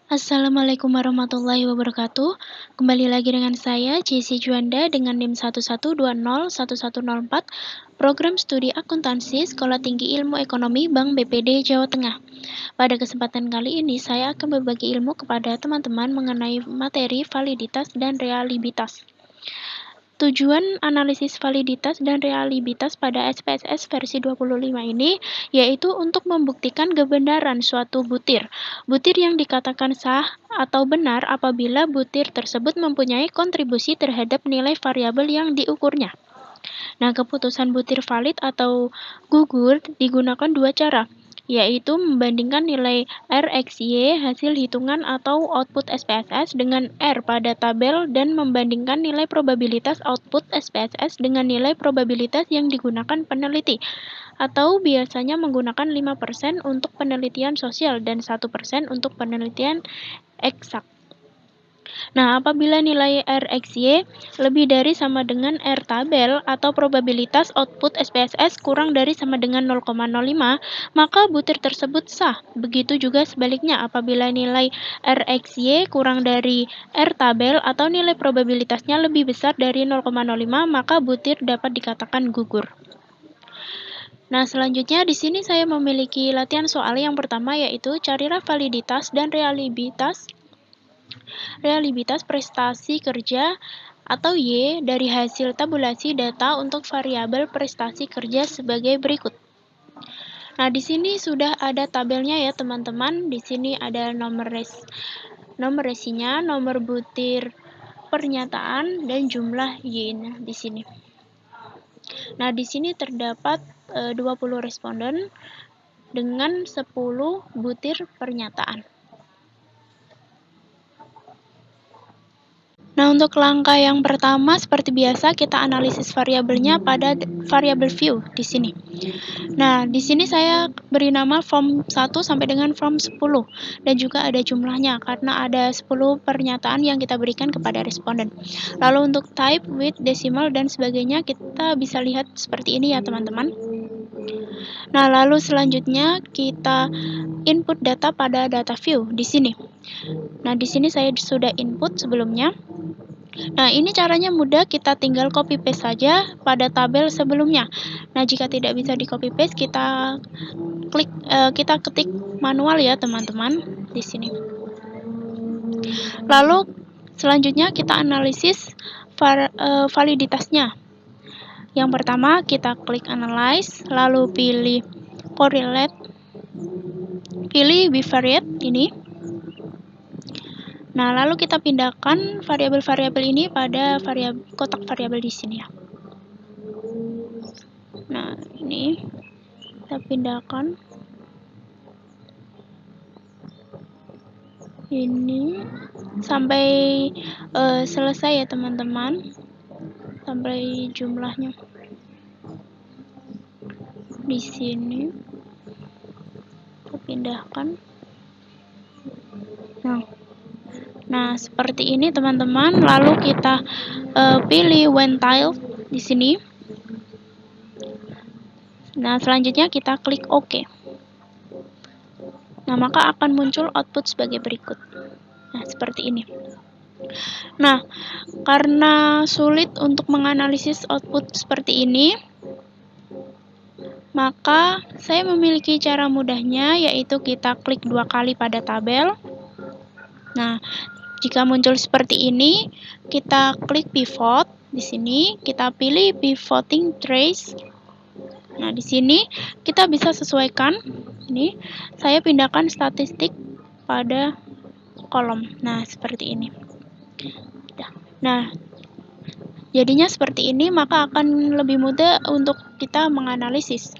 Assalamualaikum warahmatullahi wabarakatuh. Kembali lagi dengan saya, Jessy Juanda dengan NIM 11201104, Program Studi Akuntansi Sekolah Tinggi Ilmu Ekonomi Bank BPD Jawa Tengah. Pada kesempatan kali ini, saya akan berbagi ilmu kepada teman-teman mengenai materi validitas dan realibitas. Tujuan analisis validitas dan realibitas pada SPSS versi 25 ini yaitu untuk membuktikan kebenaran suatu butir. Butir yang dikatakan sah atau benar apabila butir tersebut mempunyai kontribusi terhadap nilai variabel yang diukurnya. Nah, keputusan butir valid atau gugur digunakan dua cara, yaitu membandingkan nilai R/Y hasil hitungan atau output SPSS dengan R pada tabel dan membandingkan nilai probabilitas output SPSS dengan nilai probabilitas yang digunakan peneliti, atau biasanya menggunakan 5% untuk penelitian sosial dan 1% untuk penelitian eksak. Nah, apabila nilai R/Y lebih dari sama dengan R tabel atau probabilitas output SPSS kurang dari sama dengan 0,05, maka butir tersebut sah. Begitu juga sebaliknya, apabila nilai R/Y kurang dari R tabel atau nilai probabilitasnya lebih besar dari 0,05, maka butir dapat dikatakan gugur. Nah, selanjutnya di sini saya memiliki latihan soal yang pertama, yaitu carilah validitas dan realibitas prestasi kerja atau Y dari hasil tabulasi data untuk variabel prestasi kerja sebagai berikut. Nah, di sini sudah ada tabelnya ya, teman-teman. Di sini ada nomor resinya, nomor butir pernyataan, dan jumlah Y-nya di sini. Nah, di sini terdapat 20 responden dengan 10 butir pernyataan. Nah, untuk langkah yang pertama, seperti biasa, kita analisis variabelnya pada variabel view di sini. Nah, di sini saya beri nama form 1 sampai dengan form 10, dan juga ada jumlahnya, karena ada 10 pernyataan yang kita berikan kepada responden. Lalu untuk type, width, decimal, dan sebagainya, kita bisa lihat seperti ini ya, teman-teman. Nah, lalu selanjutnya kita input data pada data view di sini. Nah, di sini saya sudah input sebelumnya. Nah, ini caranya mudah, kita tinggal copy paste saja pada tabel sebelumnya. Nah, jika tidak bisa di copy paste, kita ketik manual ya, teman-teman, di sini. Lalu selanjutnya kita analisis validitasnya. Yang pertama, kita klik analyze, lalu pilih correlate, pilih bivariate ini. Nah, lalu kita pindahkan variabel-variabel ini pada kotak variabel di sini ya. Nah, ini kita pindahkan ini sampai selesai ya, teman-teman, sampai jumlahnya di sini kita pindahkan. Nah, seperti ini, teman-teman. Lalu kita pilih when tile di sini. Nah, selanjutnya kita klik OK. Nah, maka akan muncul output sebagai berikut. Nah, seperti ini. Nah, karena sulit untuk menganalisis output seperti ini, maka saya memiliki cara mudahnya, yaitu kita klik 2 kali pada tabel. Nah, jika muncul seperti ini, kita klik pivot di sini, kita pilih pivoting trace. Nah, di sini kita bisa sesuaikan. Ini saya pindahkan statistik pada kolom. Nah, seperti ini. Nah, jadinya seperti ini, maka akan lebih mudah untuk kita menganalisis.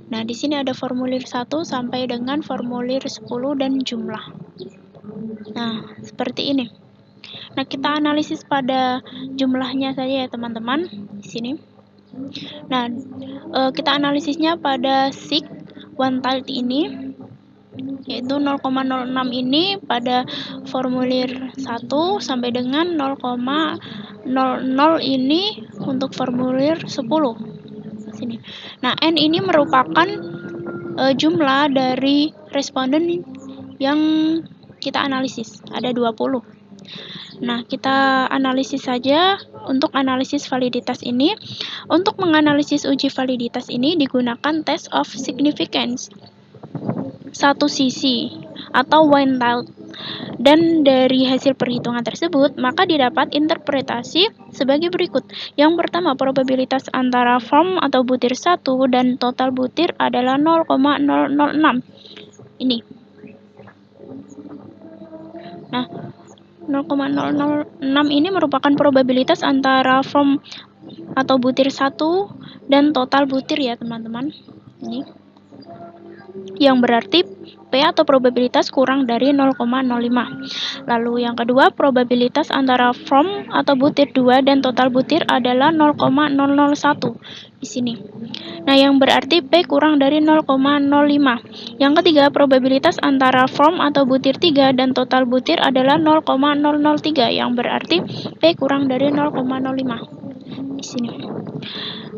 Nah, di sini ada formulir 1 sampai dengan formulir 10 dan jumlah. Nah, seperti ini. Nah, kita analisis pada jumlahnya saja ya, teman-teman, di sini. Nah, kita analisisnya pada sig one tiled ini, yaitu 0,06 ini pada formulir 1 sampai dengan 0,00 ini untuk formulir 10. Sini. Nah, N ini merupakan jumlah dari responden yang kita analisis, ada 20. Nah, kita analisis saja untuk analisis validitas ini. Untuk menganalisis uji validitas ini digunakan test of significance satu sisi atau one type. Dan dari hasil perhitungan tersebut, maka didapat interpretasi sebagai berikut. Yang pertama, probabilitas antara form atau butir 1 dan total butir adalah 0,006. Ini. Nah, 0,006 ini merupakan probabilitas antara form atau butir 1 dan total butir ya, teman-teman. Ini. Yang berarti P atau probabilitas kurang dari 0,05. Lalu yang kedua, probabilitas antara form atau butir 2 dan total butir adalah 0,001 di sini. Nah, yang berarti P kurang dari 0,05. Yang ketiga, probabilitas antara form atau butir 3 dan total butir adalah 0,003, yang berarti P kurang dari 0,05 di sini.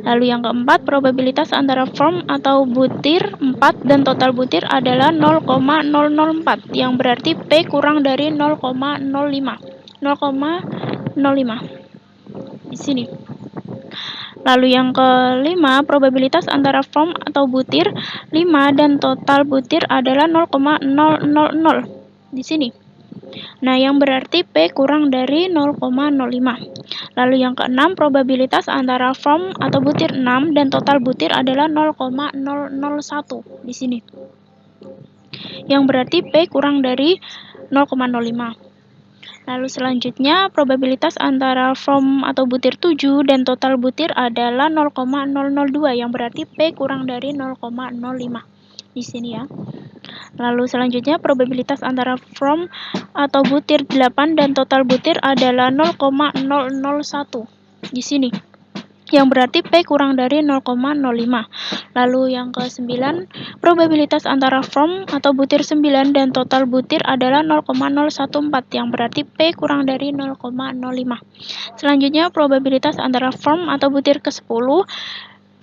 Lalu yang keempat, probabilitas antara form atau butir 4 dan total butir adalah 0,004, yang berarti P kurang dari 0,05 di sini. Lalu yang kelima, probabilitas antara form atau butir 5 dan total butir adalah 0,000 di sini. Nah, yang berarti P kurang dari 0,05. Lalu yang keenam, probabilitas antara form atau butir 6 dan total butir adalah 0,001 di sini. Yang berarti P kurang dari 0,05. Lalu selanjutnya, probabilitas antara form atau butir 7 dan total butir adalah 0,002, yang berarti P kurang dari 0,05 di sini ya. Lalu selanjutnya, probabilitas antara form atau butir 8 dan total butir adalah 0,001 di sini, yang berarti P kurang dari 0,05. Lalu yang ke-9, probabilitas antara form atau butir 9 dan total butir adalah 0,014, yang berarti P kurang dari 0,05. Selanjutnya, probabilitas antara form atau butir ke-10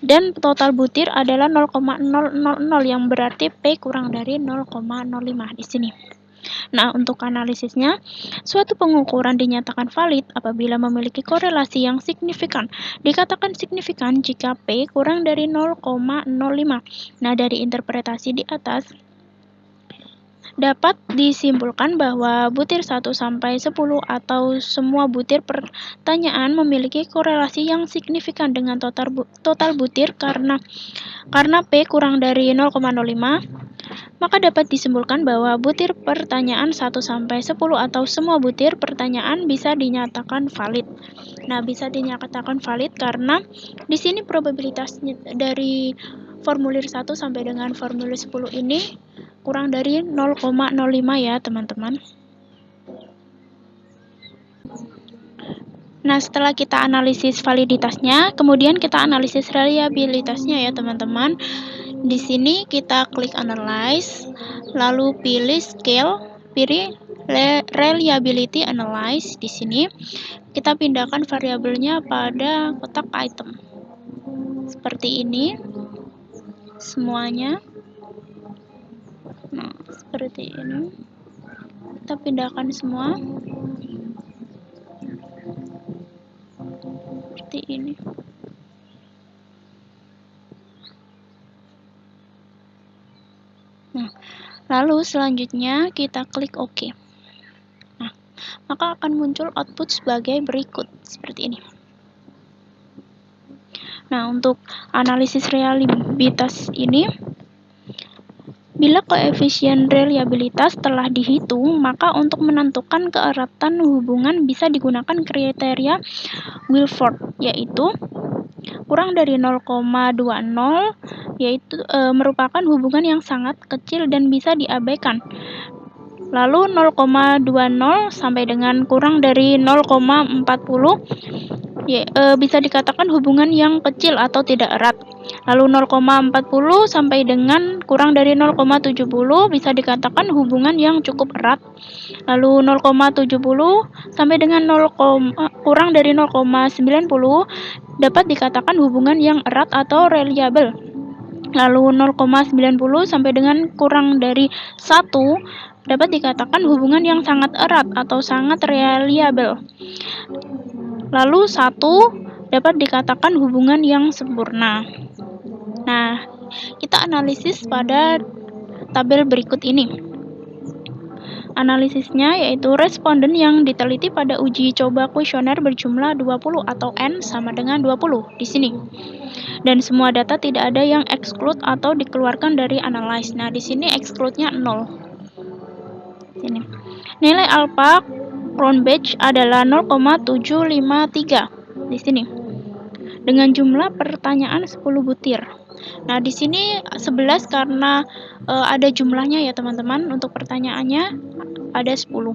dan total butir adalah 0,000, yang berarti P kurang dari 0,05 di sini. Nah, untuk analisisnya, suatu pengukuran dinyatakan valid apabila memiliki korelasi yang signifikan. Dikatakan signifikan jika P kurang dari 0,05. Nah, dari interpretasi di atas, dapat disimpulkan bahwa butir 1 sampai 10 atau semua butir pertanyaan memiliki korelasi yang signifikan dengan total butir karena P kurang dari 0,05. Maka dapat disimpulkan bahwa butir pertanyaan 1 sampai 10 atau semua butir pertanyaan bisa dinyatakan valid. Nah, bisa dinyatakan valid karena di sini probabilitasnya dari formulir 1 sampai dengan formulir 10 ini kurang dari 0,05 ya, teman-teman. Nah, setelah kita analisis validitasnya, kemudian kita analisis reliabilitasnya ya, teman-teman. Di sini kita klik analyze, lalu pilih scale, pilih reliability analyze. Di sini kita pindahkan variabelnya pada kotak item. Seperti ini semuanya. Nah, seperti ini. Kita pindahkan semua. Seperti ini. Nah, lalu selanjutnya kita klik OK. Nah, maka akan muncul output sebagai berikut, seperti ini. Nah, untuk analisis reliabilitas ini, bila koefisien reliabilitas telah dihitung, maka untuk menentukan keeratan hubungan bisa digunakan kriteria Wilford, yaitu kurang dari 0,20, yaitu merupakan hubungan yang sangat kecil dan bisa diabaikan. Lalu 0,20 sampai dengan kurang dari 0,40 bisa dikatakan hubungan yang kecil atau tidak erat. Lalu 0,40 sampai dengan kurang dari 0,70 bisa dikatakan hubungan yang cukup erat. Lalu 0,70 sampai dengan kurang dari 0,90 dapat dikatakan hubungan yang erat atau reliable. Lalu 0,90 sampai dengan kurang dari 1 dapat dikatakan hubungan yang sangat erat atau sangat reliable. Lalu 1 dapat dikatakan hubungan yang sempurna. Nah, kita analisis pada tabel berikut ini. Analisisnya yaitu responden yang diteliti pada uji coba kuesioner berjumlah 20 atau N sama dengan 20 di sini. Dan semua data tidak ada yang exclude atau dikeluarkan dari analyze. Nah, di sini exclude-nya 0. Sini. Nilai alpha Cronbach adalah 0,753 di sini. Dengan jumlah pertanyaan 10 butir. Nah, di sini 11 karena ada jumlahnya ya, teman-teman. Untuk pertanyaannya ada 10.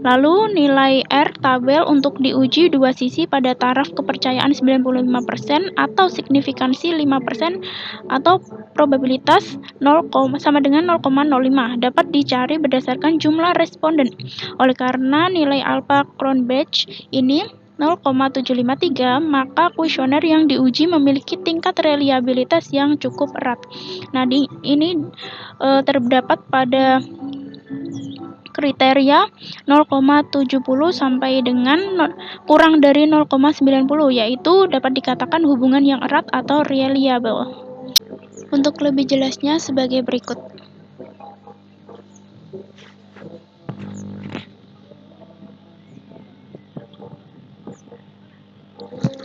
Lalu nilai R tabel untuk diuji dua sisi pada taraf kepercayaan 95% atau signifikansi 5% atau probabilitas 0, sama dengan 0,05 dapat dicari berdasarkan jumlah responden. Oleh karena nilai alpha Cronbach ini 0,753, maka kuesioner yang diuji memiliki tingkat reliabilitas yang cukup erat. Nah, ini terdapat pada kriteria 0,70 sampai dengan kurang dari 0,90, yaitu dapat dikatakan hubungan yang erat atau reliable. Untuk lebih jelasnya sebagai berikut.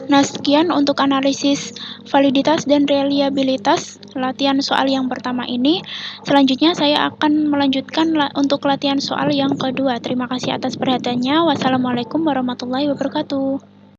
Nah, sekian untuk analisis validitas dan reliabilitas latihan soal yang pertama ini. Selanjutnya saya akan melanjutkan untuk latihan soal yang kedua. Terima kasih atas perhatiannya. Wassalamualaikum warahmatullahi wabarakatuh.